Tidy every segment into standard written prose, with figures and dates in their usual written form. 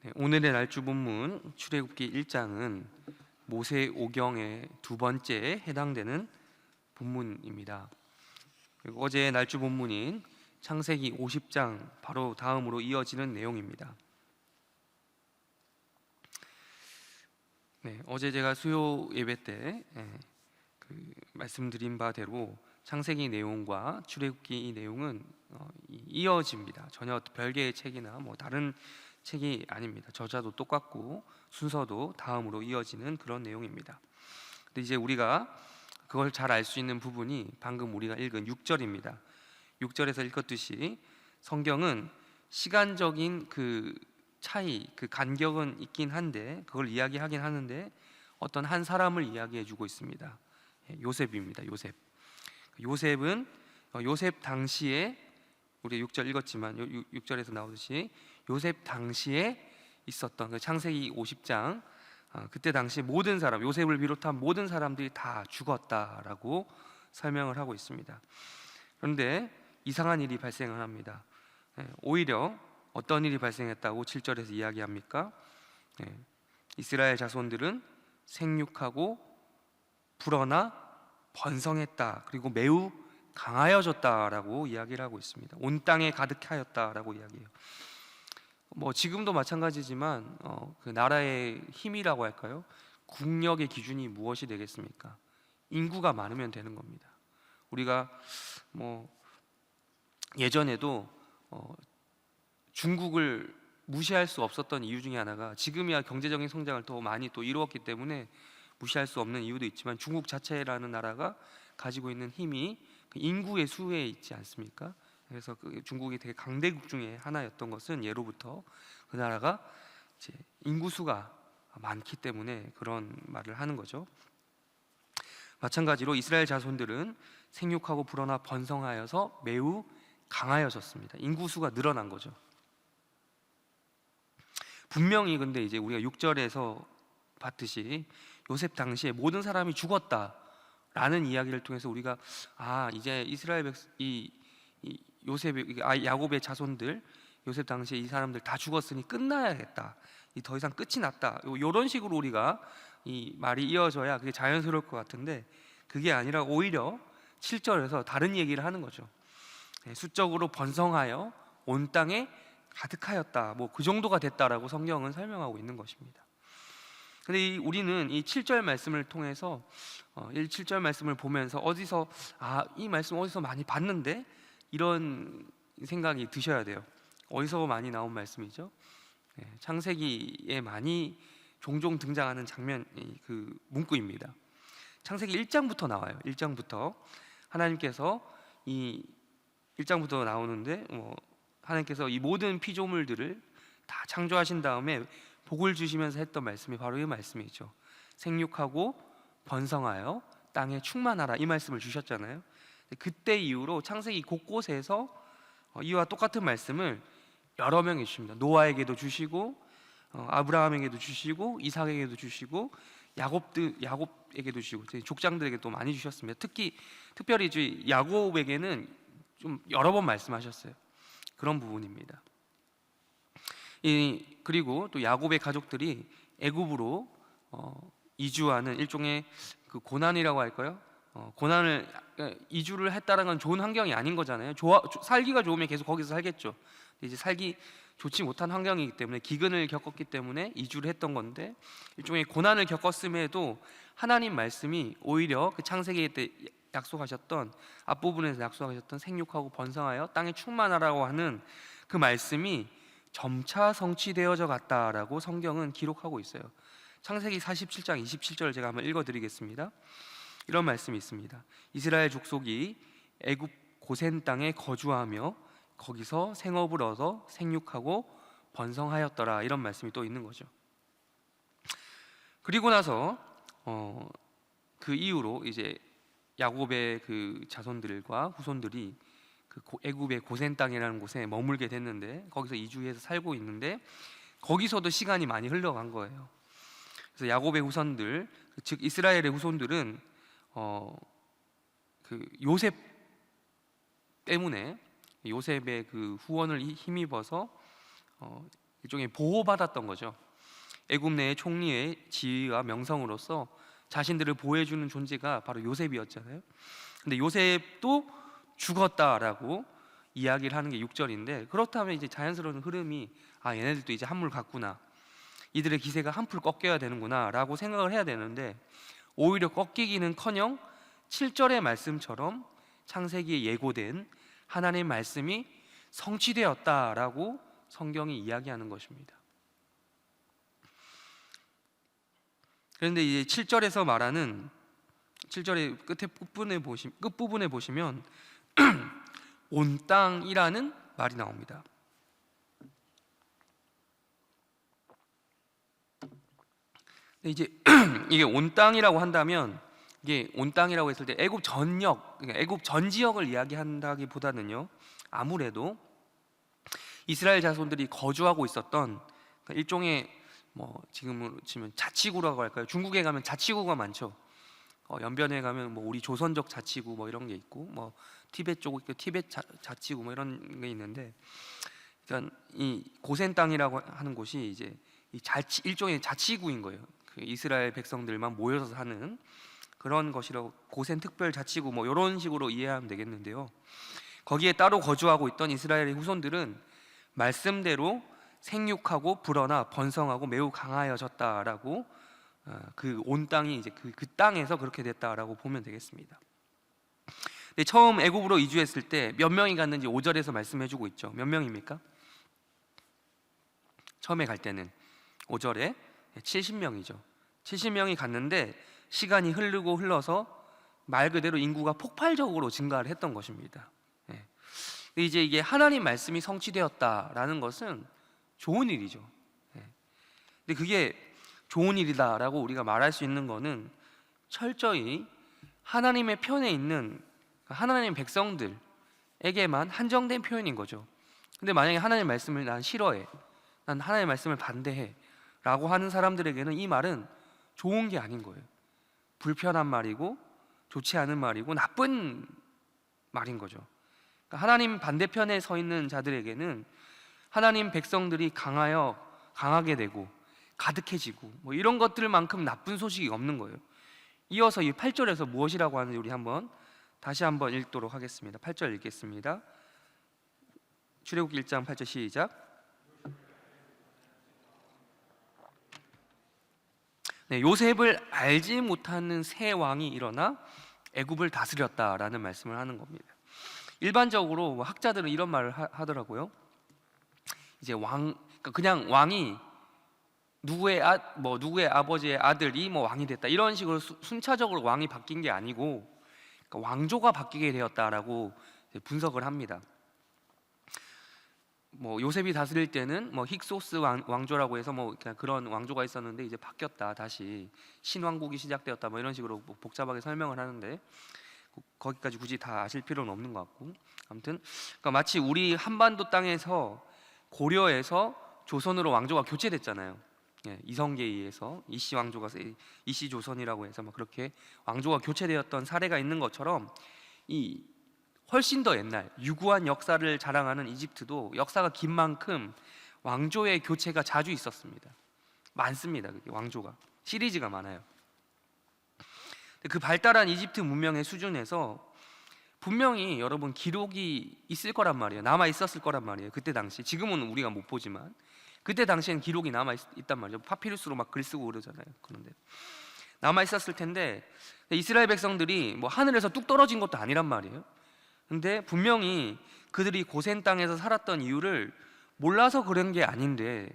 네, 오늘의 날주 본문 출애굽기 1장은 모세 오경의 두 번째에 해당되는 본문입니다. 그리고 어제의 날주 본문인 창세기 50장 바로 다음으로 이어지는 내용입니다. 네, 어제 제가 수요 예배 때 말씀드린 바대로 창세기 내용과 출애굽기 이 내용은 이어집니다. 전혀 별개의 책이나 다른 책이 아닙니다. 저자도 똑같고 순서도 다음으로 이어지는 그런 내용입니다. 근데 이제 우리가 그걸 잘 알 수 있는 부분이 방금 우리가 읽은 6절입니다. 6절에서 읽었듯이 성경은 시간적인 그 차이, 그 간격은 있긴 한데 그걸 이야기하긴 하는데 어떤 한 사람을 이야기해 주고 있습니다. 요셉입니다. 요셉은 요셉 당시에 우리 6절 읽었지만 6절에서 나오듯이 요셉 당시에 있었던 그 창세기 50장 그때 당시 모든 사람, 요셉을 비롯한 모든 사람들이 다 죽었다라고 설명을 하고 있습니다. 그런데 이상한 일이 발생을 합니다. 오히려 어떤 일이 발생했다고 7절에서 이야기합니까? 이스라엘 자손들은 생육하고 불어나 번성했다. 그리고 매우 강하여졌다라고 이야기를 하고 있습니다. 온 땅에 가득하였다라고 이야기해요. 지금도 마찬가지지만 그 나라의 힘이라고 할까요? 국력의 기준이 무엇이 되겠습니까? 인구가 많으면 되는 겁니다. 우리가 예전에도 중국을 무시할 수 없었던 이유 중에 하나가 지금이야 경제적인 성장을 더 많이 또 이루었기 때문에 무시할 수 없는 이유도 있지만 중국 자체라는 나라가 가지고 있는 힘이 인구의 수에 있지 않습니까? 그래서 그 중국이 되게 강대국 중에 하나였던 것은 예로부터 그 나라가 이제 인구수가 많기 때문에 그런 말을 하는 거죠. 마찬가지로 이스라엘 자손들은 생육하고 불어나 번성하여서 매우 강하여졌습니다. 인구수가 늘어난 거죠. 분명히 근데 이제 우리가 6절에서 봤듯이 요셉 당시에 모든 사람이 죽었다라는 이야기를 통해서 우리가 이제 이스라엘 이 요셉의 야곱의 자손들 요셉 당시에 이 사람들 다 죽었으니 끝나야겠다. 더 이상 끝이 났다. 이런 식으로 우리가 이 말이 이어져야 그게 자연스러울 것 같은데 그게 아니라 오히려 7절에서 다른 얘기를 하는 거죠. 수적으로 번성하여 온 땅에 가득하였다. 그 정도가 됐다라고 성경은 설명하고 있는 것입니다. 근데 우리는 이 7절 말씀을 통해서 7절 말씀을 보면서 이 말씀 어디서 많이 봤는데 이런 생각이 드셔야 돼요. 어디서 많이 나온 말씀이죠? 창세기에 많이 종종 등장하는 장면 그 문구입니다. 창세기 1장부터 나와요. 1장부터 하나님께서 이 1장부터 나오는데 하나님께서 이 모든 피조물들을 다 창조하신 다음에 복을 주시면서 했던 말씀이 바로 이 말씀이죠. 생육하고 번성하여 땅에 충만하라 이 말씀을 주셨잖아요. 그때 이후로 창세기 곳곳에서 이와 똑같은 말씀을 여러 명이 주십니다. 노아에게도 주시고 아브라함에게도 주시고 이삭에게도 주시고 야곱에게도 주시고 족장들에게도 많이 주셨습니다. 특별히 야곱에게는 좀 여러 번 말씀하셨어요. 그런 부분입니다. 그리고 또 야곱의 가족들이 애굽으로 이주하는 일종의 그 고난이라고 할까요? 고난을 이주를 했다는 건 좋은 환경이 아닌 거잖아요. 살기가 좋으면 계속 거기서 살겠죠. 이제 살기 좋지 못한 환경이기 때문에 기근을 겪었기 때문에 이주를 했던 건데 일종의 고난을 겪었음에도 하나님 말씀이 오히려 그 창세기 때 약속하셨던 앞부분에서 약속하셨던 생육하고 번성하여 땅에 충만하라고 하는 그 말씀이 점차 성취되어져 갔다라고 성경은 기록하고 있어요. 창세기 47장 27절 제가 한번 읽어드리겠습니다. 이런 말씀이 있습니다. 이스라엘 족속이 애굽 고센 땅에 거주하며 거기서 생업을 얻어 생육하고 번성하였더라 이런 말씀이 또 있는 거죠. 그리고 나서 그 이후로 이제 야곱의 그 자손들과 후손들이 그 애굽의 고센 땅이라는 곳에 머물게 됐는데 거기서 이주해서 살고 있는데 거기서도 시간이 많이 흘러간 거예요. 그래서 야곱의 후손들 즉 이스라엘의 후손들은 그 요셉 때문에 요셉의 그 후원을 힘입어서 일종의 보호받았던 거죠. 애굽 내의 총리의 지위와 명성으로서 자신들을 보호해주는 존재가 바로 요셉이었잖아요. 근데 요셉도 죽었다라고 이야기를 하는 게 6절인데, 그렇다면 이제 자연스러운 흐름이 얘네들도 이제 한물 갔구나, 이들의 기세가 한풀 꺾여야 되는구나 라고 생각을 해야 되는데, 오히려 꺾이기는커녕 7절의 말씀처럼 창세기에 예고된 하나님의 말씀이 성취되었다라고 성경이 이야기하는 것입니다. 그런데 이제 7절에서 말하는 7절의 끝부분에 보시면 온 땅이라는 말이 나옵니다. 근데 이제 이게 온 땅이라고 한다면, 이게 온 땅이라고 했을 때 애굽 전역, 그러니까 애굽 전 지역을 이야기한다기보다는요, 아무래도 이스라엘 자손들이 거주하고 있었던 일종의 지금으로 치면 자치구라고 할까요? 중국에 가면 자치구가 많죠. 연변에 가면 우리 조선족 자치구 이런 게 있고, 티베트 쪽 티베트 자치구 이런 게 있는데, 그러니까 이 고센 땅이라고 하는 곳이 이제 일종의 자치구인 거예요. 그 이스라엘 백성들만 모여서 사는 그런 것이라고, 고센 특별 자치구 이런 식으로 이해하면 되겠는데요. 거기에 따로 거주하고 있던 이스라엘의 후손들은 말씀대로 생육하고 불어나 번성하고 매우 강하여졌다라고, 그 온 땅이 이제 그 땅에서 그렇게 됐다라고 보면 되겠습니다. 근데 처음 애굽으로 이주했을 때 몇 명이 갔는지 5절에서 말씀해주고 있죠. 몇 명입니까? 처음에 갈 때는 5절에 70명이죠. 70명이 갔는데 시간이 흘러서 말 그대로 인구가 폭발적으로 증가를 했던 것입니다. 이제 이게 하나님 말씀이 성취되었다라는 것은 좋은 일이죠. 근데 그게 좋은 일이다라고 우리가 말할 수 있는 것은 철저히 하나님의 편에 있는 하나님 백성들에게만 한정된 표현인 거죠. 근데 만약에 하나님 말씀을 난 싫어해, 난 하나님 말씀을 반대해 라고 하는 사람들에게는 이 말은 좋은 게 아닌 거예요. 불편한 말이고 좋지 않은 말이고 나쁜 말인 거죠. 그러니까 하나님 반대편에 서 있는 자들에게는 하나님 백성들이 강하게 되고 가득해지고 이런 것들만큼 나쁜 소식이 없는 거예요. 이어서 이 8절에서 무엇이라고 하는지 우리 다시 한번 읽도록 하겠습니다. 8절 읽겠습니다. 출애굽기 1장 8절 시작. 요셉을 알지 못하는 새 왕이 일어나 애굽을 다스렸다라는 말씀을 하는 겁니다. 일반적으로 학자들은 이런 말을 하더라고요. 이제 그냥 왕이 누구의 아버지의 아들이 왕이 됐다, 이런 식으로 순차적으로 왕이 바뀐 게 아니고, 그러니까 왕조가 바뀌게 되었다라고 분석을 합니다. 요셉이 다스릴 때는 힉소스 왕조라고 해서 그런 왕조가 있었는데 이제 바뀌었다, 다시 신왕국이 시작되었다, 이런 식으로 복잡하게 설명을 하는데 거기까지 굳이 다 아실 필요는 없는 것 같고, 아무튼 그러니까 마치 우리 한반도 땅에서 고려에서 조선으로 왕조가 교체됐잖아요. 이성계에 의해서 이씨 왕조가 이씨 조선이라고 해서 그렇게 왕조가 교체되었던 사례가 있는 것처럼, 이 훨씬 더 옛날 유구한 역사를 자랑하는 이집트도 역사가 긴 만큼 왕조의 교체가 자주 있었습니다. 많습니다. 그게 왕조가 시리즈가 많아요. 그 발달한 이집트 문명의 수준에서 분명히 여러분 기록이 있을 거란 말이에요. 남아 있었을 거란 말이에요. 그때 당시, 지금은 우리가 못 보지만 그때 당시에는 기록이 남아 있단 말이죠. 파피루스로 글 쓰고 그러잖아요. 그런데 남아 있었을 텐데, 이스라엘 백성들이 하늘에서 뚝 떨어진 것도 아니란 말이에요. 근데 분명히 그들이 고센 땅에서 살았던 이유를 몰라서 그런 게 아닌데,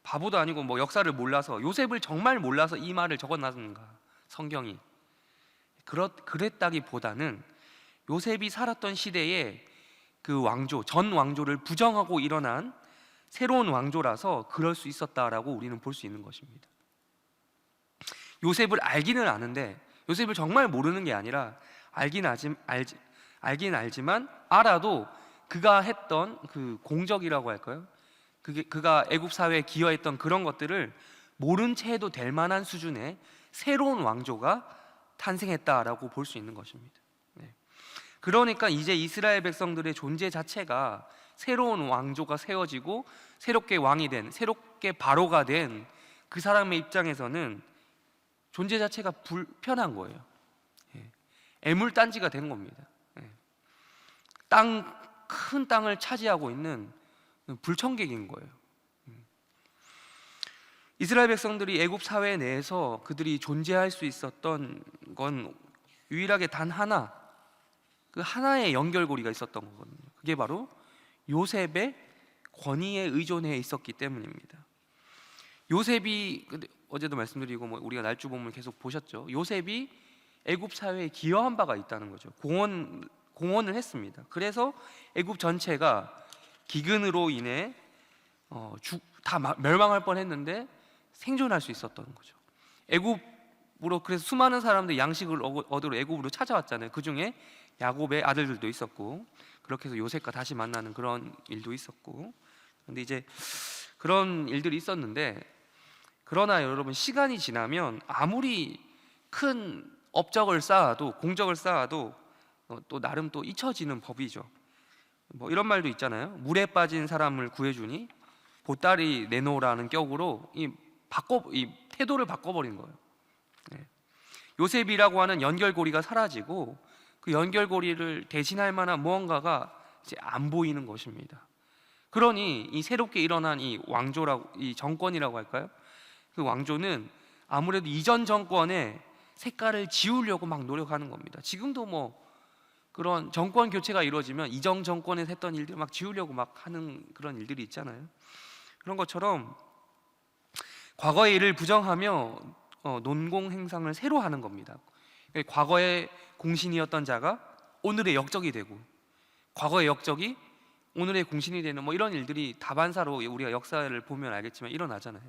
바보도 아니고 역사를 몰라서, 요셉을 정말 몰라서 이 말을 적어놨는가 성경이. 그랬다기보다는 요셉이 살았던 시대에 그 전 왕조를 부정하고 일어난 새로운 왕조라서 그럴 수 있었다라고 우리는 볼 수 있는 것입니다. 요셉을 알기는 아는데, 요셉을 정말 모르는 게 아니라 알긴 알지만 알아도 그가 했던 그 공적이라고 할까요? 그가 애굽 사회에 기여했던 그런 것들을 모른 채 해도 될 만한 수준의 새로운 왕조가 탄생했다라고 볼 수 있는 것입니다. 그러니까 이제 이스라엘 백성들의 존재 자체가 새로운 왕조가 세워지고 새롭게 왕이 된, 새롭게 바로가 된 그 사람의 입장에서는 존재 자체가 불편한 거예요. 애물단지가 된 겁니다. 큰 땅을 차지하고 있는 불청객인 거예요. 이스라엘 백성들이 애굽 사회 내에서 그들이 존재할 수 있었던 건 유일하게 단 하나, 그 하나의 연결고리가 있었던 거거든요. 그게 바로 요셉의 권위에 의존해 있었기 때문입니다. 요셉이, 어제도 말씀드리고 우리가 날주본문을 계속 보셨죠. 요셉이 애굽 사회에 기여한 바가 있다는 거죠. 공헌을 했습니다. 그래서 애굽 전체가 기근으로 인해 다 멸망할 뻔했는데 생존할 수 있었던 거죠. 애굽으로, 그래서 수많은 사람들이 양식을 얻으러 애굽으로 찾아왔잖아요. 그 중에 야곱의 아들들도 있었고, 그렇게 해서 요셉과 다시 만나는 그런 일도 있었고. 근데 이제 그런 일들이 있었는데, 그러나 여러분, 시간이 지나면 아무리 큰 업적을 쌓아도, 공적을 쌓아도 또 나름 또 잊혀지는 법이죠. 이런 말도 있잖아요. 물에 빠진 사람을 구해주니 보따리 내놓으라는 격으로 이 태도를 바꿔버린 거예요. 요셉이라고 하는 연결고리가 사라지고, 그 연결고리를 대신할 만한 무언가가 이제 안 보이는 것입니다. 그러니 이 새롭게 일어난 이 왕조라고, 이 정권이라고 할까요? 그 왕조는 아무래도 이전 정권의 색깔을 지우려고 막 노력하는 겁니다. 지금도 그런 정권 교체가 이루어지면 이전 정권에서 했던 일들 막 지우려고 막 하는 그런 일들이 있잖아요. 그런 것처럼 과거의 일을 부정하며 논공 행상을 새로 하는 겁니다. 과거의 공신이었던 자가 오늘의 역적이 되고, 과거의 역적이 오늘의 공신이 되는 이런 일들이 다반사로 우리가 역사를 보면 알겠지만 일어나잖아요.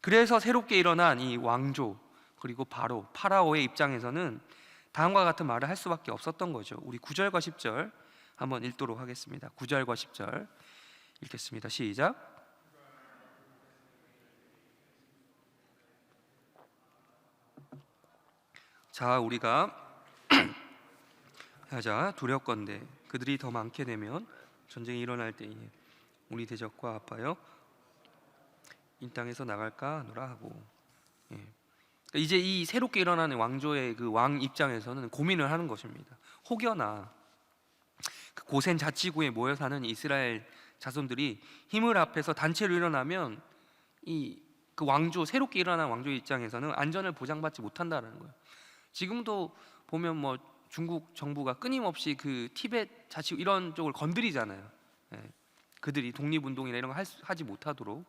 그래서 새롭게 일어난 이 왕조, 그리고 바로 파라오의 입장에서는 다음과 같은 말을 할 수밖에 없었던 거죠. 우리 9절과 10절 한번 읽도록 하겠습니다. 9절과 10절 읽겠습니다. 시작. 자, 우리가 하자 두렵건대 그들이 더 많게 되면 전쟁이 일어날 때에 우리 대적과 아파요 이 땅에서 나갈까 하노라 하고. 이제 이 새롭게 일어나는 왕조의 그 왕 입장에서는 고민을 하는 것입니다. 혹여나 그 고센 자치구에 모여 사는 이스라엘 자손들이 힘을 합해서 단체로 일어나면 그 왕조, 새롭게 일어난 왕조의 입장에서는 안전을 보장받지 못한다는 거예요. 지금도 보면 중국 정부가 끊임없이 그 티벳 자치 이런 쪽을 건드리잖아요. 그들이 독립운동이나 이런 거 하지 못하도록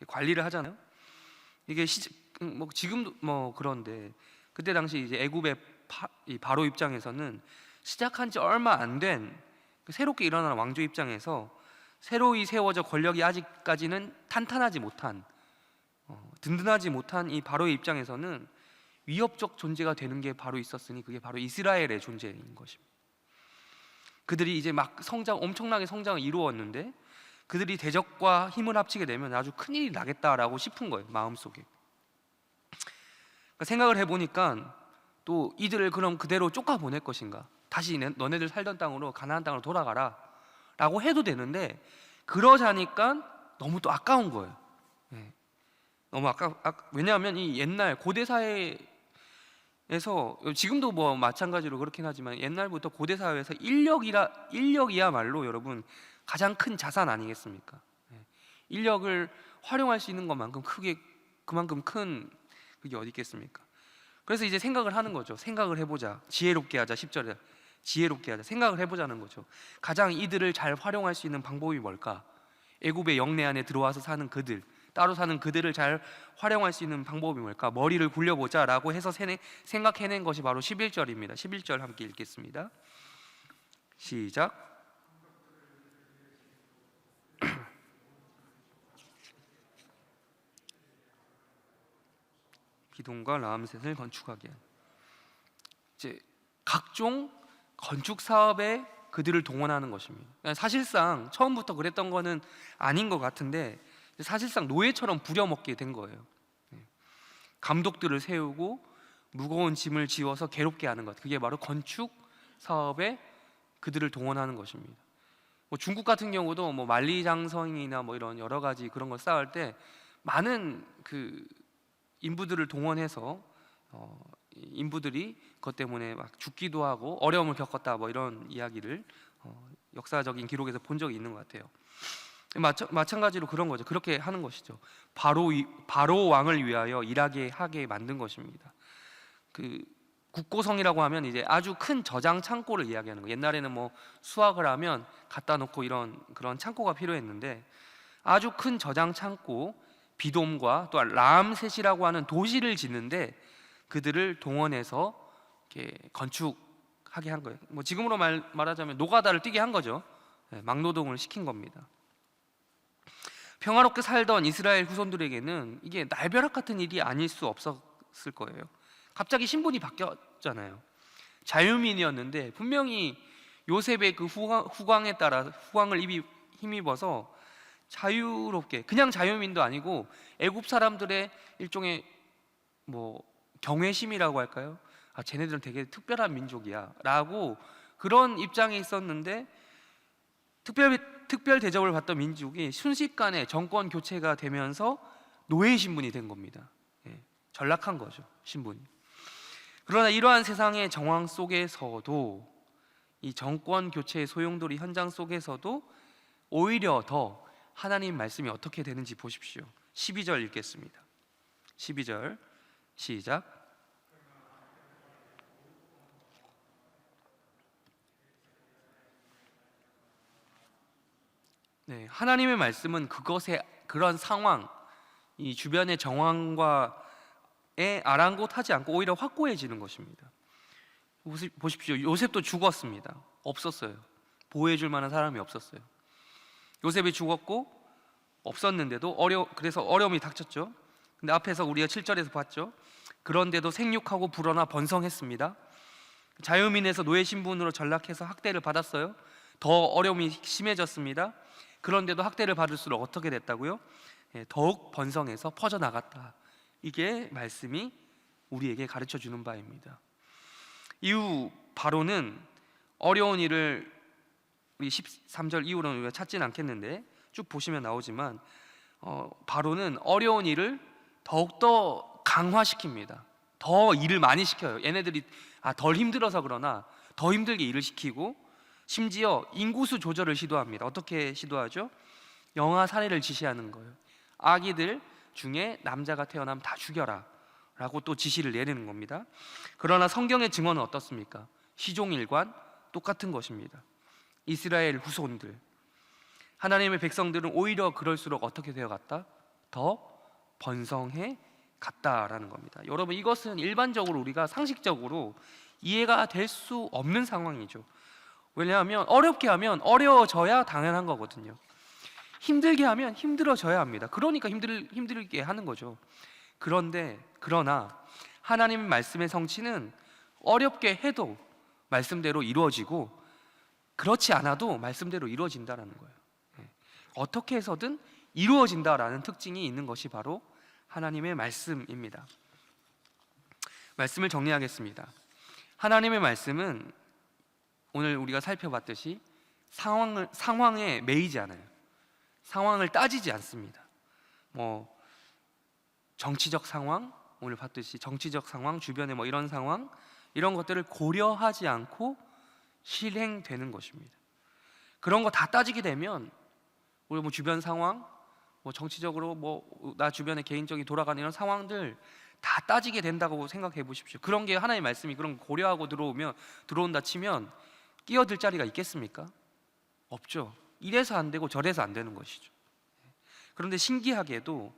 관리를 하잖아요. 이게 지금도 그런데, 그때 당시 이제 애굽의 바로 입장에서는 시작한 지 얼마 안 된 새롭게 일어나는 왕조 입장에서 새로이 세워져 권력이 아직까지는 탄탄하지 못한, 든든하지 못한 이 바로의 입장에서는 위협적 존재가 되는 게 바로 있었으니 그게 바로 이스라엘의 존재인 것입니다. 그들이 이제 막 엄청나게 성장을 이루었는데, 그들이 대적과 힘을 합치게 되면 아주 큰일이 나겠다라고 싶은 거예요, 마음속에. 그러니까 생각을 해보니까 또 이들을 그럼 그대로 쫓아보낼 것인가, 다시 너네들 살던 땅으로, 가나안 땅으로 돌아가라 라고 해도 되는데, 그러자니까 너무 또 아까운 거예요. 너무 왜냐하면 이 옛날 고대 사회에서, 지금도 마찬가지로 그렇긴 하지만 옛날부터 고대 사회에서 인력이야말로 여러분 가장 큰 자산 아니겠습니까? 인력을 활용할 수 있는 것만큼 그만큼 큰 그게 어디 있겠습니까? 그래서 이제 생각을 하는 거죠. 생각을 해보자. 지혜롭게 하자. 10절에 지혜롭게 하자. 생각을 해보자는 거죠. 가장 이들을 잘 활용할 수 있는 방법이 뭘까? 애굽의 영내 안에 들어와서 사는 그들, 따로 사는 그들을 잘 활용할 수 있는 방법이 뭘까? 머리를 굴려보자 라고 해서 생각해낸 것이 바로 11절입니다 11절 함께 읽겠습니다. 시작. 기돔과 라암셋을 건축하게 한, 이제 각종 건축 사업에 그들을 동원하는 것입니다. 사실상 처음부터 그랬던 거는 아닌 것 같은데, 사실상 노예처럼 부려먹게 된 거예요. 감독들을 세우고 무거운 짐을 지워서 괴롭게 하는 것, 그게 바로 건축 사업에 그들을 동원하는 것입니다. 뭐 중국 같은 경우도 뭐 만리장성이나 뭐 이런 여러 가지 그런 걸 쌓을 때 많은 그 인부들을 동원해서 인부들이 그것 때문에 막 죽기도 하고 어려움을 겪었다 뭐 이런 이야기를 역사적인 기록에서 본 적이 있는 것 같아요. 마찬가지로 그런 거죠. 그렇게 하는 것이죠. 바로 왕을 위하여 일하게 하게 만든 것입니다. 그 국고성이라고 하면 이제 아주 큰 저장 창고를 이야기하는 거예요. 옛날에는 뭐 수확을 하면 갖다 놓고 이런 그런 창고가 필요했는데 아주 큰 저장 창고, 비돔과 또 라암셋이라고 하는 도시를 짓는데 그들을 동원해서 이렇게 건축하게 한 거예요. 뭐 지금으로 말하자면 노가다를 뛰게 한 거죠. 막노동을 시킨 겁니다. 평화롭게 살던 이스라엘 후손들에게는 이게 날벼락 같은 일이 아닐 수 없었을 거예요. 갑자기 신분이 바뀌었잖아요. 자유민이었는데 분명히 요셉의 그 후광에 따라 후광을 힘입어서 자유롭게, 그냥 자유민도 아니고 애굽 사람들의 일종의 뭐 경외심이라고 할까요? 아, 쟤네들은 되게 특별한 민족이야 라고 그런 입장에 있었는데 특별 대접을 받던 민족이 순식간에 정권 교체가 되면서 노예 신분이 된 겁니다. 전락한 거죠, 신분이. 그러나 이러한 세상의 정황 속에서도, 이 정권 교체의 소용돌이 현장 속에서도 오히려 더 하나님 말씀이 어떻게 되는지 보십시오. 12절 읽겠습니다. 12절 시작. 네, 하나님의 말씀은 그것의 그런 상황, 이 주변의 정황과에 아랑곳하지 않고 오히려 확고해지는 것입니다. 보십시오. 요셉도 죽었습니다. 없었어요. 보호해줄 만한 사람이 없었어요. 요셉이 죽었고 없었는데도 그래서 어려움이 닥쳤죠. 근데 앞에서 우리가 7절에서 봤죠. 그런데도 생육하고 불어나 번성했습니다. 자유민에서 노예 신분으로 전락해서 학대를 받았어요. 더 어려움이 심해졌습니다. 그런데도 학대를 받을수록 어떻게 됐다고요? 더욱 번성해서 퍼져나갔다. 이게 말씀이 우리에게 가르쳐주는 바입니다. 이후 바로는 어려운 일을 우리 13절 이후로는 우리가 찾지는 않겠는데 쭉 보시면 나오지만 바로는 어려운 일을 더욱더 강화시킵니다. 더 일을 많이 시켜요. 얘네들이 덜 힘들어서 그러나 더 힘들게 일을 시키고 심지어 인구수 조절을 시도합니다. 어떻게 시도하죠? 영아 살해를 지시하는 거예요. 아기들 중에 남자가 태어나면 다 죽여라 라고 또 지시를 내리는 겁니다. 그러나 성경의 증언은 어떻습니까? 시종일관 똑같은 것입니다. 이스라엘 후손들, 하나님의 백성들은 오히려 그럴수록 어떻게 되어갔다? 더 번성해 갔다라는 겁니다. 여러분, 이것은 일반적으로 우리가 상식적으로 이해가 될 수 없는 상황이죠. 왜냐하면 어렵게 하면 어려워져야 당연한 거거든요. 힘들게 하면 힘들어져야 합니다. 그러니까 힘들게 하는 거죠. 그러나 하나님의 말씀의 성취는 어렵게 해도 말씀대로 이루어지고 그렇지 않아도 말씀대로 이루어진다는 거예요. 어떻게 해서든 이루어진다라는 특징이 있는 것이 바로 하나님의 말씀입니다. 말씀을 정리하겠습니다. 하나님의 말씀은 오늘 우리가 살펴봤듯이 상황에 매이지 않아요. 상황을 따지지 않습니다. 뭐 정치적 상황, 오늘 봤듯이 정치적 상황, 주변의 뭐 이런 상황, 이런 것들을 고려하지 않고 실행되는 것입니다. 그런 거 다 따지게 되면 우리 뭐 주변 상황, 뭐 정치적으로 뭐 나 주변에 개인적인 돌아가는 이런 상황들 다 따지게 된다고 생각해 보십시오. 그런 게 하나님의 말씀이 그런 거 고려하고 들어온다 치면 끼어들 자리가 있겠습니까? 없죠. 이래서 안 되고 저래서 안 되는 것이죠. 그런데 신기하게도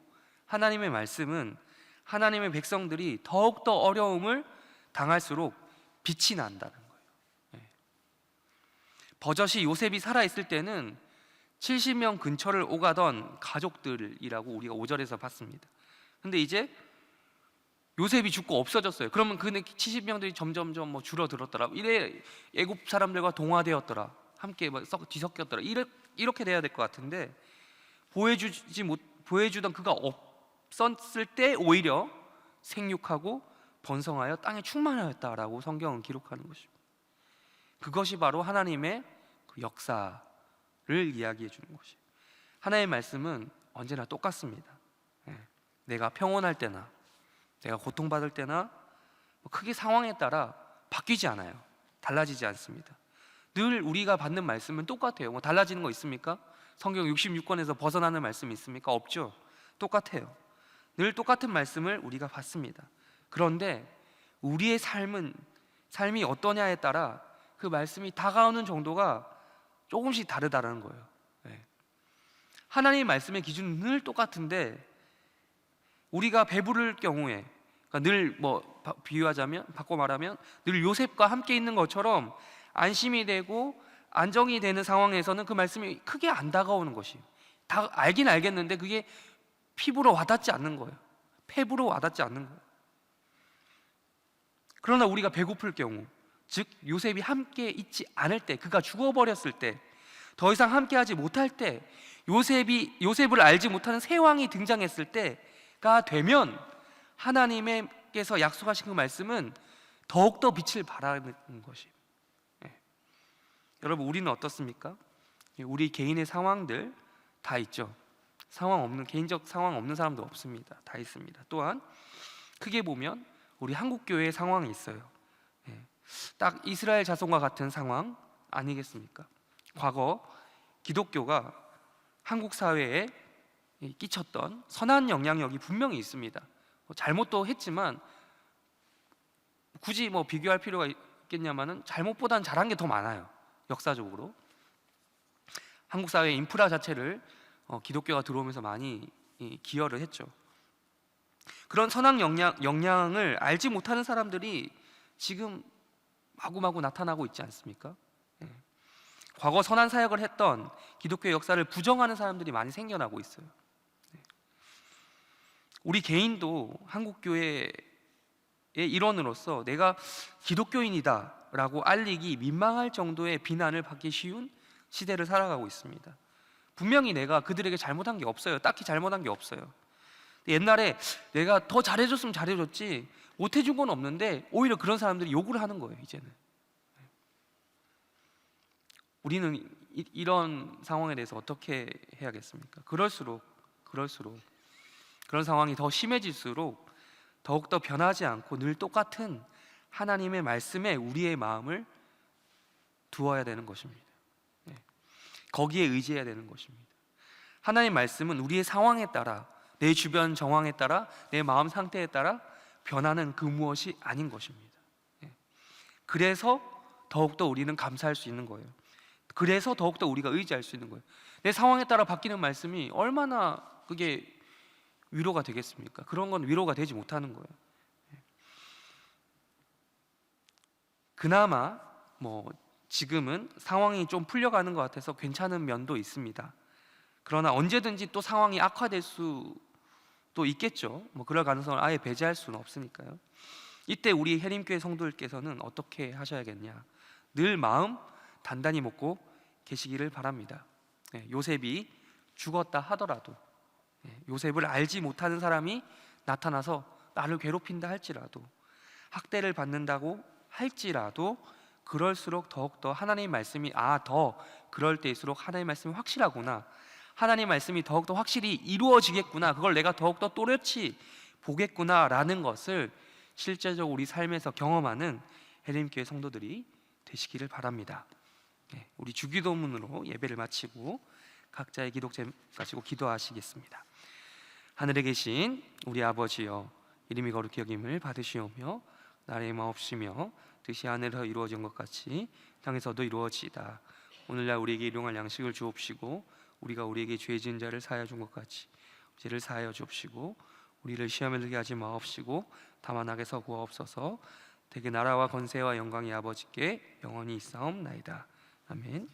하나님의 말씀은 하나님의 백성들이 더욱더 어려움을 당할수록 빛이 난다는 거예요. 버젓이 요셉이 살아있을 때는 70명 근처를 오가던 가족들이라고 우리가 5절에서 봤습니다. 근데 이제 요셉이 죽고 없어졌어요. 그러면 그 70명들이 점점점 뭐 줄어들었더라. 이래 애굽 사람들과 동화되었더라. 함께 뒤섞였더라. 이렇게 돼야 될 것 같은데 보여주던 그가 없었을 때 오히려 생육하고 번성하여 땅에 충만하였다라고 성경은 기록하는 것입니다. 그것이 바로 하나님의 그 역사인 이야기해 주는 것이. 하나님의 말씀은 언제나 똑같습니다. 예. 내가 평온할 때나 내가 고통받을 때나 크게 상황에 따라 바뀌지 않아요. 달라지지 않습니다. 늘 우리가 받는 말씀은 똑같아요. 뭐 달라지는 거 있습니까? 성경 66권에서 벗어나는 말씀이 있습니까? 없죠. 똑같아요. 늘 똑같은 말씀을 우리가 받습니다. 그런데 우리의 삶이 어떠냐에 따라 그 말씀이 다가오는 정도가 조금씩 다르다는 거예요. 네. 하나님의 말씀의 기준은 늘 똑같은데 우리가 배부를 경우에, 그러니까 늘 비유하자면, 바꿔 말하면 늘 요셉과 함께 있는 것처럼 안심이 되고 안정이 되는 상황에서는 그 말씀이 크게 안 다가오는 것이에요. 다 알긴 알겠는데 그게 피부로 와닿지 않는 거예요. 폐부로 와닿지 않는 거예요. 그러나 우리가 배고플 경우, 즉 요셉이 함께 있지 않을 때, 그가 죽어버렸을 때, 더 이상 함께하지 못할 때, 요셉을 알지 못하는 새 왕이 등장했을 때가 되면 하나님께서 약속하신 그 말씀은 더욱더 빛을 발하는 것이에요. 여러분, 우리는 어떻습니까? 우리 개인의 상황들 다 있죠. 개인적 상황 없는 사람도 없습니다. 다 있습니다. 또한 크게 보면 우리 한국교회의 상황이 있어요. 딱 이스라엘 자손과 같은 상황 아니겠습니까? 과거 기독교가 한국 사회에 끼쳤던 선한 영향력이 분명히 있습니다. 잘못도 했지만 굳이 비교할 필요가 있겠냐마는 잘못보다는 잘한 게 더 많아요. 역사적으로 한국 사회 인프라 자체를 기독교가 들어오면서 많이 기여를 했죠. 그런 선한 영향을 알지 못하는 사람들이 지금 마구마구 나타나고 있지 않습니까? 과거 선한 사역을 했던 기독교 역사를 부정하는 사람들이 많이 생겨나고 있어요. 우리 개인도 한국교회의 일원으로서 내가 기독교인이다 라고 알리기 민망할 정도의 비난을 받기 쉬운 시대를 살아가고 있습니다. 분명히 내가 그들에게 잘못한 게 없어요. 딱히 잘못한 게 없어요. 옛날에 내가 더 잘해줬으면 잘해줬지 못해준 건 없는데 오히려 그런 사람들이 욕을 하는 거예요. 이제는 우리는 이런 상황에 대해서 어떻게 해야겠습니까? 그럴수록 그런 상황이 더 심해질수록 더욱더 변하지 않고 늘 똑같은 하나님의 말씀에 우리의 마음을 두어야 되는 것입니다. 거기에 의지해야 되는 것입니다. 하나님의 말씀은 우리의 상황에 따라, 내 주변 정황에 따라, 내 마음 상태에 따라 변하는 그 무엇이 아닌 것입니다. 그래서 더욱더 우리는 감사할 수 있는 거예요. 그래서 더욱더 우리가 의지할 수 있는 거예요. 내 상황에 따라 바뀌는 말씀이 얼마나 그게 위로가 되겠습니까? 그런 건 위로가 되지 못하는 거예요. 그나마 지금은 상황이 좀 풀려가는 것 같아서 괜찮은 면도 있습니다. 그러나 언제든지 또 상황이 악화될 수도 있겠죠. 그럴 가능성을 아예 배제할 수는 없으니까요. 이때 우리 해림교회 성도들께서는 어떻게 하셔야겠냐? 늘 마음 단단히 먹고 계시기를 바랍니다. 요셉이 죽었다 하더라도, 요셉을 알지 못하는 사람이 나타나서 나를 괴롭힌다 할지라도, 학대를 받는다고 할지라도 그럴수록 더욱더 하나님의 말씀이 더 그럴 때일수록 하나님의 말씀이 확실하구나, 하나님의 말씀이 더욱더 확실히 이루어지겠구나, 그걸 내가 더욱더 또렷이 보겠구나 라는 것을 실제적으로 우리 삶에서 경험하는 해림교회 성도들이 되시기를 바랍니다. 우리 주기도문으로 예배를 마치고 각자의 기독제 가지고 기도하시겠습니다. 하늘에 계신 우리 아버지여, 이름이 거룩히 여김을 받으시오며 나라의 마옵시며 뜻이 하늘에서 이루어진 것 같이 땅에서도 이루어지이다. 오늘날 우리에게 일용할 양식을 주옵시고 우리가 우리에게 죄 지은 자를 사하여 준 것 같이 죄를 사하여 주옵시고 우리를 시험에 들게 하지 마옵시고 다만 악에서 구하옵소서. 대개 나라와 권세와 영광이 아버지께 영원히 있사옵나이다. 아멘.